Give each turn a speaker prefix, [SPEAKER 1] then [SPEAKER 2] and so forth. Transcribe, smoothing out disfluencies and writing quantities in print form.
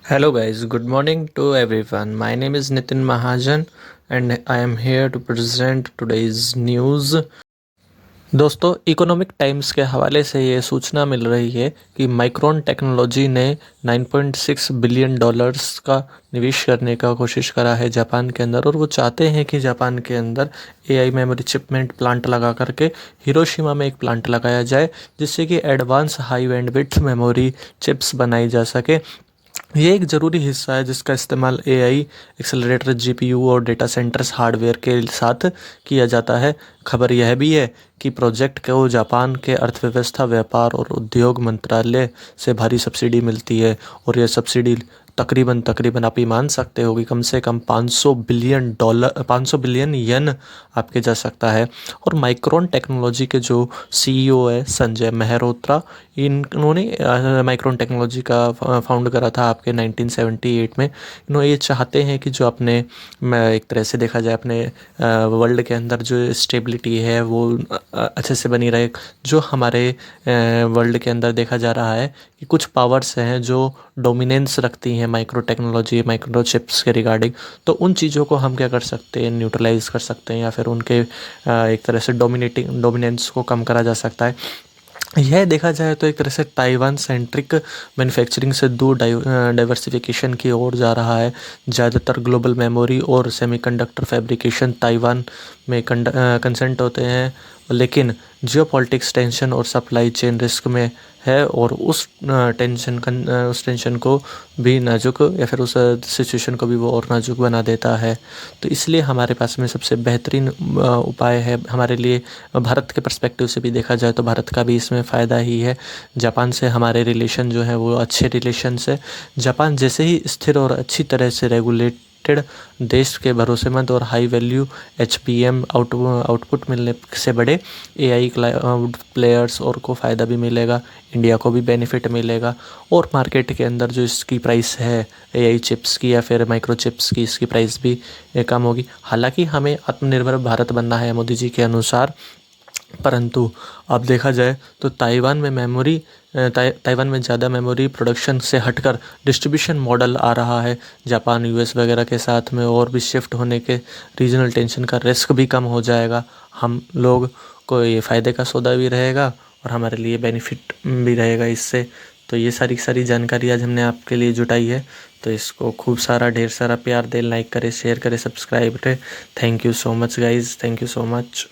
[SPEAKER 1] Hello, guys. Good morning to everyone. My name is Nitin Mahajan and I am here to present today's news. दोस्तों, economic times के हवाले से ये सूचना मिल रही है कि माइक्रोन टेक्नोलॉजी ने 9.6 बिलियन डॉलर्स का निवेश करने का कोशिश करा है जापान के अंदर, और वो चाहते हैं कि जापान के अंदर एआई मेमोरी चिपमेंट प्लांट लगा करके हिरोशिमा में एक प्लांट लगाया जाए, जिससे कि advance high bandwidth memory chips बनाई जा सके। ये एक ज़रूरी हिस्सा है जिसका इस्तेमाल एआई एक्सेलरेटर, जीपीयू और डेटा सेंटर्स हार्डवेयर के साथ किया जाता है। खबर यह भी है कि प्रोजेक्ट को जापान के अर्थव्यवस्था, व्यापार और उद्योग मंत्रालय से भारी सब्सिडी मिलती है, और यह सब्सिडी तकरीबन आप ये मान सकते हो कि कम से कम 500 बिलियन येन आपके जा सकता है। और माइक्रोन टेक्नोलॉजी के जो सीईओ है संजय मेहरोत्रा, इन्होंने माइक्रोन टेक्नोलॉजी का फाउंड करा था आपके 1978 में। इन्होंने ये चाहते हैं कि जो अपने एक तरह से देखा जाए अपने वर्ल्ड के अंदर जो स्टेबिलिटी है वो अच्छे से बनी रहे। जो हमारे वर्ल्ड के अंदर देखा जा रहा है कि कुछ पावर्स हैं जो डोमिनेंस रखती हैं माइक्रो टेक्नोलॉजी, माइक्रो चिप्स के रिगार्डिंग, तो उन चीज़ों को हम क्या कर सकते हैं, न्यूट्रलाइज कर सकते हैं, या फिर उनके एक तरह से डोमिनेंस को कम करा जा सकता है। यह देखा जाए तो एक तरह से ताइवान सेंट्रिक मैन्युफैक्चरिंग से दूर डाइवर्सिफिकेशन की ओर जा रहा है। ज़्यादातर ग्लोबल मेमोरी और सेमीकंडक्टर फैब्रिकेशन ताइवान में कंसेंट होते हैं, लेकिन जियोपॉलिटिक्स टेंशन और सप्लाई चेन रिस्क में है, और उस टेंशन को भी नाजुक, या फिर उस सिचुएशन को भी वो और नाजुक बना देता है। तो इसलिए हमारे पास में सबसे बेहतरीन उपाय है हमारे लिए। भारत के पर्सपेक्टिव से भी देखा जाए तो भारत का भी इसमें फ़ायदा ही है। जापान से हमारे रिलेशन जो है वो अच्छे रिलेशंस है। जापान जैसे ही स्थिर और अच्छी तरह से रेगुलेटेड देश के भरोसेमंद और हाई वैल्यू एचपीएम आउटपुट मिलने से बड़े एआई क्लाउड प्लेयर्स और को फ़ायदा भी मिलेगा, इंडिया को भी बेनिफिट मिलेगा, और मार्केट के अंदर जो इसकी प्राइस है एआई चिप्स की या फिर माइक्रो चिप्स की, इसकी प्राइस भी कम होगी। हालांकि हमें आत्मनिर्भर भारत बनना है मोदी जी के अनुसार, परंतु अब देखा जाए तो ताइवान में ज़्यादा मेमोरी प्रोडक्शन से हटकर डिस्ट्रीब्यूशन मॉडल आ रहा है जापान यूएस वगैरह के साथ में, और भी शिफ्ट होने के रीजनल टेंशन का रिस्क भी कम हो जाएगा। हम लोग को ये फ़ायदे का सौदा भी रहेगा और हमारे लिए बेनिफिट भी रहेगा इससे। तो ये सारी जानकारी आज हमने आपके लिए जुटाई है, तो इसको खूब सारा ढेर सारा प्यार दें, लाइक करें, शेयर करें, सब्सक्राइब करें। Thank you so much guys, thank you so much.